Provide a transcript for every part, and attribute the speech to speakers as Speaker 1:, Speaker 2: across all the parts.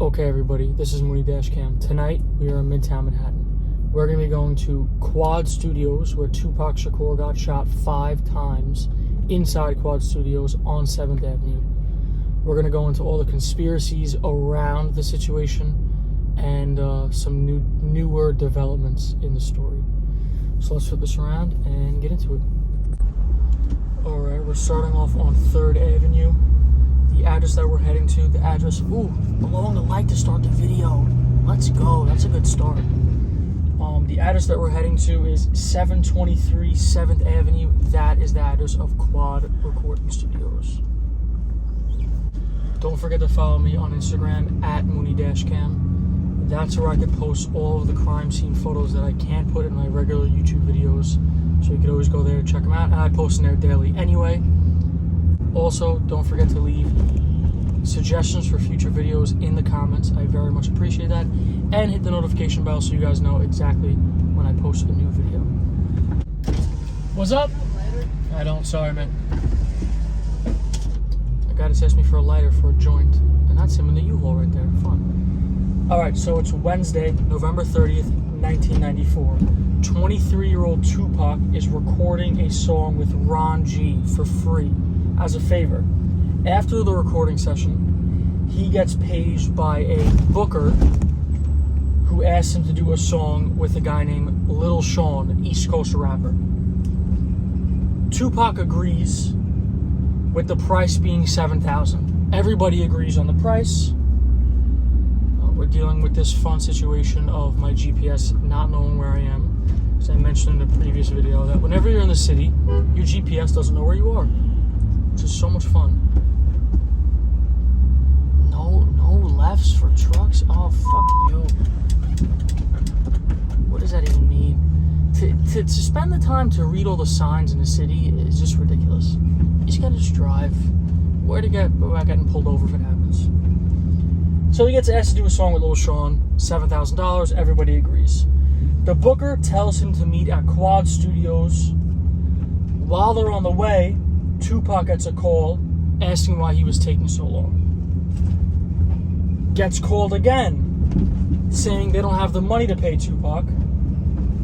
Speaker 1: Okay, everybody, this is mooneydashcam. Tonight, we are in Midtown Manhattan. We're going to be going to Quad Studios, where Tupac Shakur got shot 5 times inside Quad Studios on 7th Avenue. We're going to go into all the conspiracies around the situation and some newer developments in the story. So let's flip this around and get into it. Alright, we're starting off on 3rd Avenue. The address that we're heading to, blowing the light to start the video. Let's go, that's a good start. The address that we're heading to is 723 7th Avenue. That is the address of Quad Recording Studios. Don't forget to follow me on Instagram at mooneydashcam. That's where I can post all of the crime scene photos that I can't put in my regular YouTube videos. So you can always go there and check them out. And I post in there daily anyway. Also, don't forget to leave suggestions for future videos in the comments. I very much appreciate that. And hit the notification bell so you guys know exactly when I post a new video. What's up? I don't, sorry man. A guy just asked me for a lighter for a joint. And that's him in the U-Haul right there, fun. Alright, so it's Wednesday, November 30th, 1994. 23-year-old Tupac is recording a song with Ron G for free as a favor. After the recording session, he gets paged by a booker who asks him to do a song with a guy named Lil Sean, an East Coast rapper. Tupac agrees with the price being $7,000. Everybody agrees on the price. We're dealing with this fun situation of my GPS not knowing where I am. As I mentioned in the previous video, that whenever you're in the city, your GPS doesn't know where you are. Which is so much fun. No lefts for trucks? Oh, fuck you. What does that even mean? To spend the time to read all the signs in the city is just ridiculous. You just gotta just drive. Where to get without getting pulled over if it happens. So he gets asked to do a song with Lil Sean, $7,000, everybody agrees. The booker tells him to meet at Quad Studios. While they're on the way, Tupac gets a call asking why he was taking so long. Gets called again, saying they don't have the money to pay Tupac,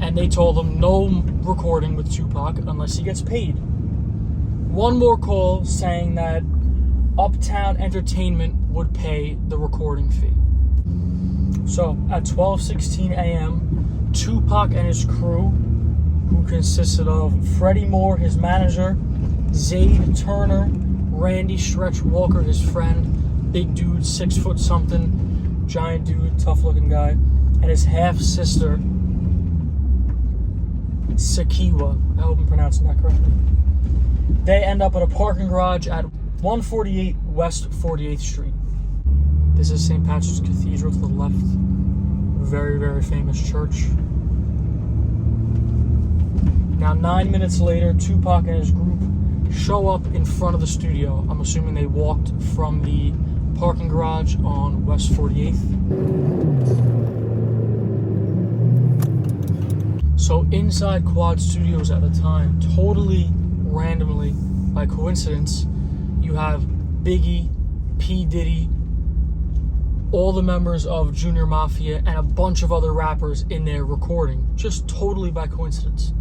Speaker 1: and they told him no recording with Tupac unless he gets paid. One more call saying that Uptown Entertainment would pay the recording fee. So at 12:16 a.m., Tupac and his crew, who consisted of Freddie Moore, his manager, Zayd Turner, Randy Stretch Walker, his friend, big dude, 6 foot something, giant dude, tough looking guy, and his half sister, Sakiwa. I hope I'm pronouncing that correctly. They end up at a parking garage at 148 West 48th Street. This is St. Patrick's Cathedral to the left. Very, very famous church. Now, 9 minutes later, Tupac and his group show up in front of the studio. I'm assuming they walked from the parking garage on West 48th. So inside Quad Studios at the time, totally randomly, by coincidence, you have Biggie, P. Diddy, all the members of Junior Mafia, and a bunch of other rappers in there recording, just totally by coincidence.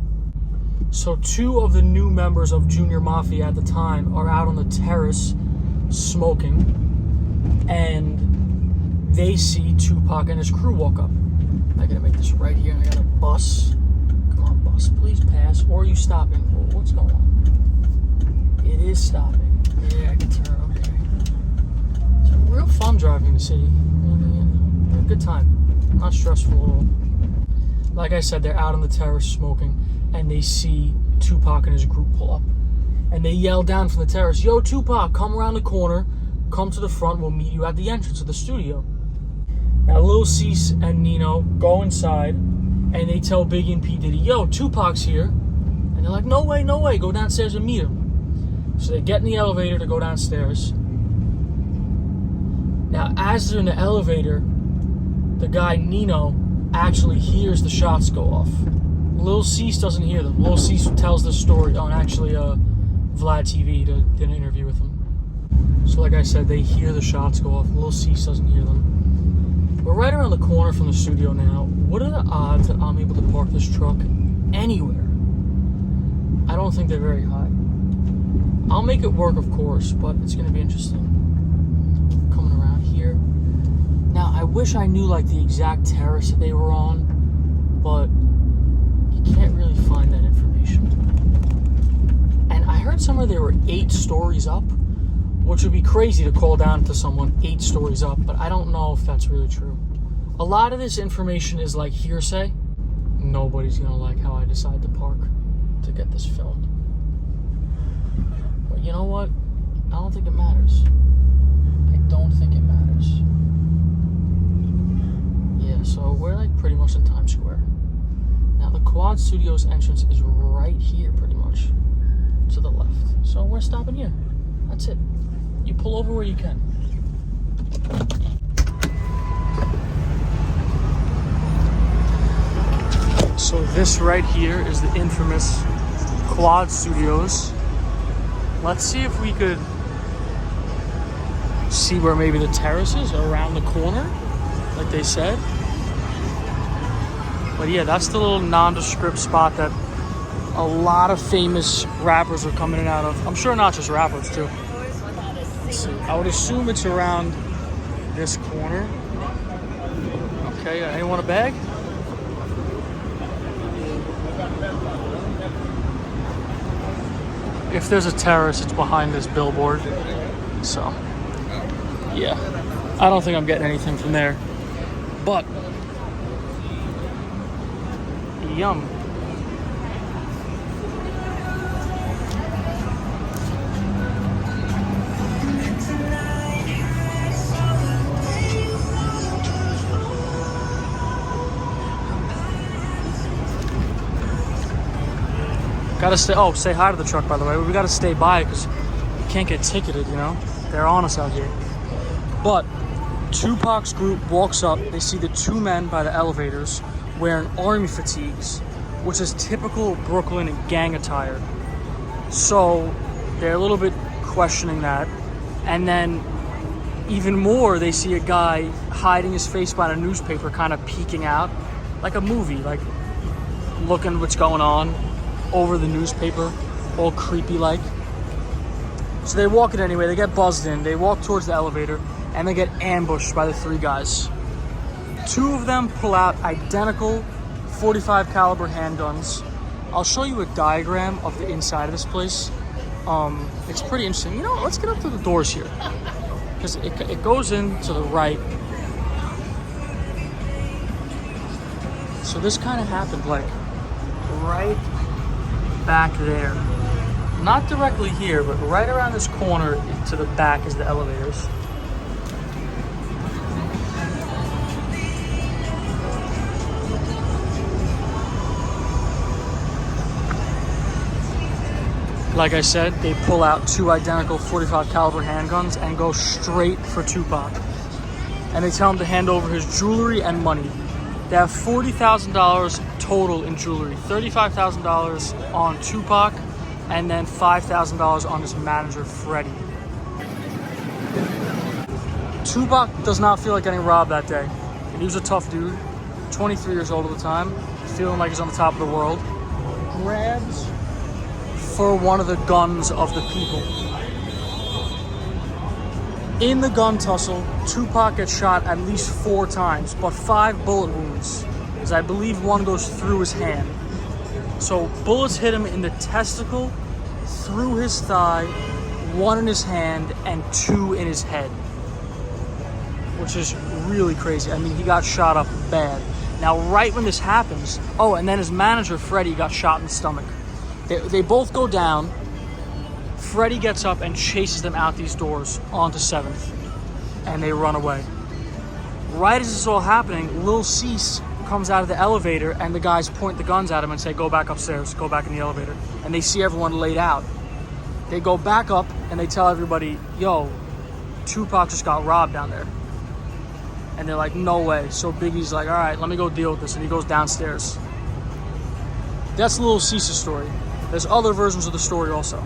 Speaker 1: So 2 of the new members of Junior Mafia at the time are out on the terrace smoking, and they see Tupac and his crew walk up. I gotta make this right here, and I got a bus. Come on, bus, please pass. Or are you stopping? What's going on? It is stopping. Yeah, I can turn, okay. It's real fun driving in the city. Good time. Not stressful at all. Like I said, they're out on the terrace smoking, and they see Tupac and his group pull up. And they yell down from the terrace, "Yo, Tupac, come around the corner, come to the front, we'll meet you at the entrance of the studio." Now, Lil Cease and Nino go inside, and they tell Biggie and P. Diddy, "Yo, Tupac's here." And they're like, no way, go downstairs and meet him. So they get in the elevator to go downstairs. Now, as they're in the elevator, the guy, Nino, actually hears the shots go off. Lil Cease doesn't hear them. Lil Cease tells the story on Vlad TV did an interview with him. So like I said, they hear the shots go off. Lil Cease doesn't hear them. We're right around the corner from the studio now. What are the odds that I'm able to park this truck anywhere? I don't think they're very high. I'll make it work, of course, but it's going to be interesting. Coming around here. Now, I wish I knew like the exact terrace that they were on, but you can't really find that information. And I heard somewhere they were 8 stories up, which would be crazy to call down to someone 8 stories up, but I don't know if that's really true. A lot of this information is like hearsay. Nobody's gonna like how I decide to park to get this filmed. But you know what? I don't think it matters. I don't think it matters. Yeah, so we're like pretty much in Times Square. Now the Quad Studios entrance is right here pretty much to the left. So we're stopping here. That's it. You pull over where you can. So this right here is the infamous Quad Studios. Let's see if we could see where maybe the terrace is around the corner, like they said. But yeah, that's the little nondescript spot that a lot of famous rappers are coming in and out of. I'm sure not just rappers too. I would assume it's around this corner. Okay, anyone want a bag? If there's a terrace, it's behind this billboard. So, yeah. I don't think I'm getting anything from there. But, yum. Gotta stay. Oh, say hi to the truck, by the way. We gotta stay by because you can't get ticketed, you know? They're on us out here. But Tupac's group walks up. They see the 2 men by the elevators wearing army fatigues, which is typical Brooklyn gang attire. So they're a little bit questioning that. And then even more, they see a guy hiding his face behind a newspaper, kind of peeking out, like a movie, like looking what's going on over the newspaper, all creepy like. So they walk it anyway, they get buzzed in, they walk towards the elevator, and they get ambushed by the 3 guys. 2 of them pull out identical 45 caliber handguns. I'll show you a diagram of the inside of this place. It's pretty interesting. You know, let's get up to the doors here, because it goes in to the right. So this kind of happened like right back there. Not directly here, but right around this corner to the back is the elevators. Like I said, they pull out 2 identical 45 caliber handguns and go straight for Tupac. And they tell him to hand over his jewelry and money. They have $40,000 total in jewelry, $35,000 on Tupac, and then $5,000 on his manager, Freddie. Tupac does not feel like getting robbed that day. He was a tough dude, 23 years old at the time, feeling like he's on the top of the world. Grabs for one of the guns of the people. In the gun tussle, Tupac gets shot at least 4 times, but 5 bullet wounds, as I believe one goes through his hand. So bullets hit him in the testicle, through his thigh, 1 in his hand, and 2 in his head, which is really crazy. I mean, he got shot up bad. Now, right when this happens, oh, and then his manager, Freddie, got shot in the stomach. They both go down. Freddie gets up and chases them out these doors onto 7th, and they run away. Right as this is all happening, Lil Cease comes out of the elevator, and the guys point the guns at him and say, go back upstairs, go back in the elevator. And they see everyone laid out. They go back up, and they tell everybody, yo, Tupac just got robbed down there. And they're like, no way. So Biggie's like, all right, let me go deal with this. And he goes downstairs. That's Lil Cease's story. There's other versions of the story also.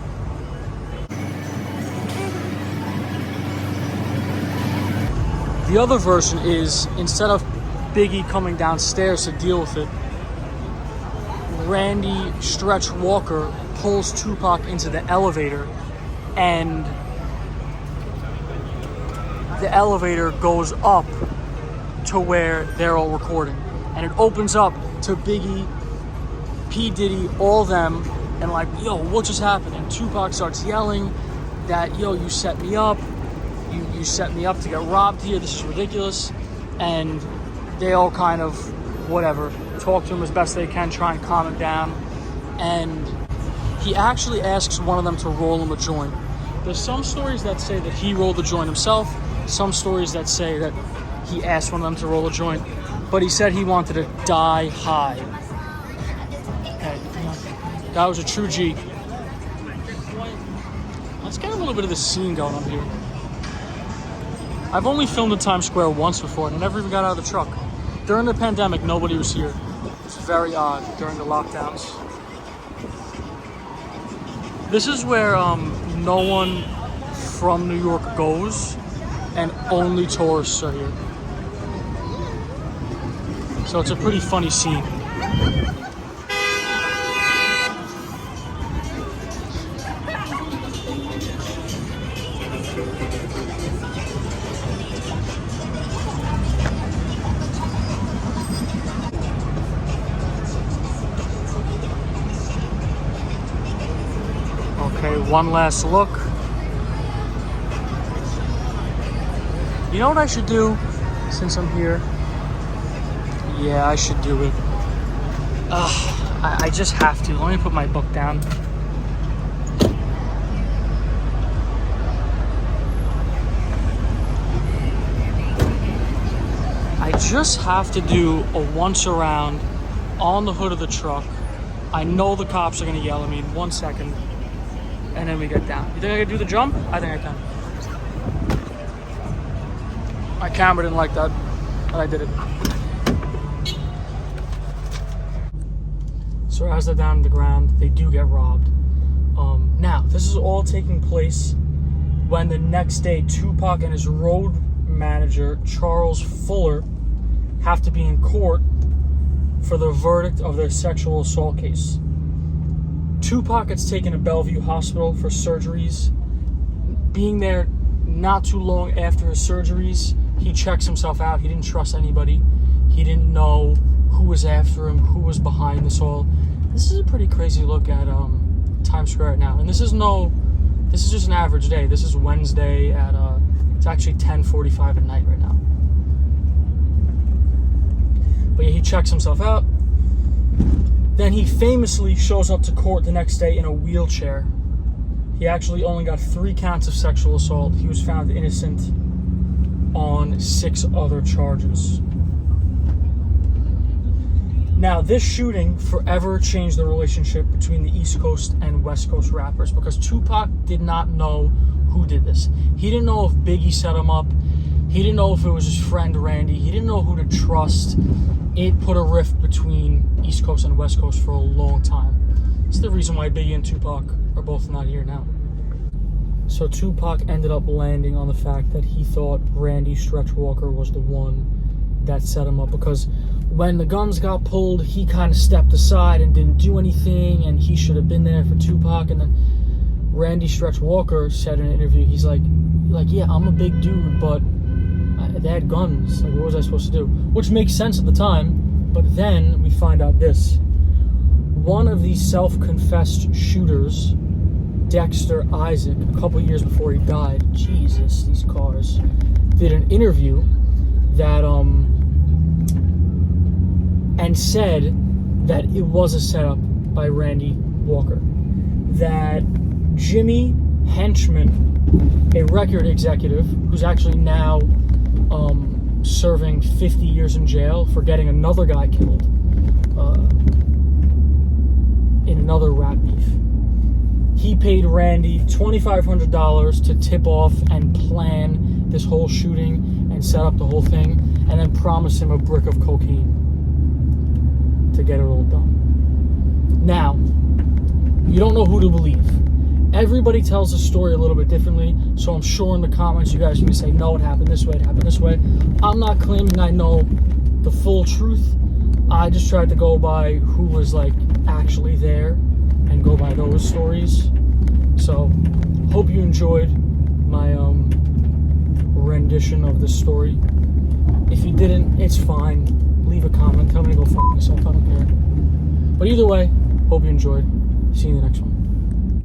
Speaker 1: The other version is, instead of Biggie coming downstairs to deal with it, Randy Stretch Walker pulls Tupac into the elevator, and the elevator goes up to where they're all recording. And it opens up to Biggie, P. Diddy, all them, and like, yo, what just happened? And Tupac starts yelling that, yo, you set me up. You set me up to get robbed here. This is ridiculous. And they all kind of, whatever, talk to him as best they can, try and calm him down. And he actually asks one of them to roll him a joint. There's some stories that say that he rolled the joint himself. Some stories that say that he asked one of them to roll a joint. But he said he wanted to die high. Okay, that was a true G. Let's get a little bit of the scene going on here. I've only filmed in Times Square once before, and I never even got out of the truck. During the pandemic, nobody was here. It's very odd during the lockdowns. This is where no one from New York goes, and only tourists are here. So it's a pretty funny scene. Okay, one last look. You know what I should do since I'm here? Yeah, I should do it. I just have to. Let me put my book down. I just have to do a once around on the hood of the truck. I know the cops are gonna yell at me in 1 second, and then we get down. You think I can do the jump? I think I can. My camera didn't like that, but I did it. So as they're down on the ground, they do get robbed. Now, this is all taking place when the next day, Tupac and his road manager, Charles Fuller, have to be in court for the verdict of their sexual assault case. Tupac gets taken to Bellevue Hospital for surgeries. Being there not too long after his surgeries, he checks himself out. He didn't trust anybody. He didn't know who was after him, who was behind this all. This is a pretty crazy look at Times Square right now. And this is just an average day. This is Wednesday at, it's actually 10:45 at night right now. But yeah, he checks himself out. Then he famously shows up to court the next day in a wheelchair. He actually only got 3 counts of sexual assault. He was found innocent on 6 other charges. Now, this shooting forever changed the relationship between the East Coast and West Coast rappers, because Tupac did not know who did this. He didn't know if Biggie set him up. He didn't know if it was his friend Randy. He didn't know who to trust. It put a rift between East Coast and West Coast for a long time. It's the reason why Biggie and Tupac are both not here now. So Tupac ended up landing on the fact that he thought Randy Stretch Walker was the one that set him up, because when the guns got pulled, he kind of stepped aside and didn't do anything, and he should have been there for Tupac. And then Randy Stretch Walker said in an interview, he's like, yeah, I'm a big dude, but they had guns. Like, what was I supposed to do? Which makes sense at the time, but then we find out this. One of these self-confessed shooters, Dexter Isaac, a couple years before he died, Jesus, these cars, did an interview that, and said that it was a setup by Randy Walker. That Jimmy Henchman, a record executive, who's actually now serving 50 years in jail for getting another guy killed in another rap beef. He paid Randy $2,500 to tip off and plan this whole shooting and set up the whole thing, and then promised him a brick of cocaine to get it all done. Now, you don't know who to believe. Everybody tells the story a little bit differently, so I'm sure in the comments you guys can say, no, it happened this way, it happened this way. I'm not claiming I know the full truth. I just tried to go by who was like actually there and go by those stories. So hope you enjoyed my rendition of the story. If you didn't, it's fine. Leave a comment, tell me to go fuck myself, I don't care. But either way, hope you enjoyed. See you in the next one.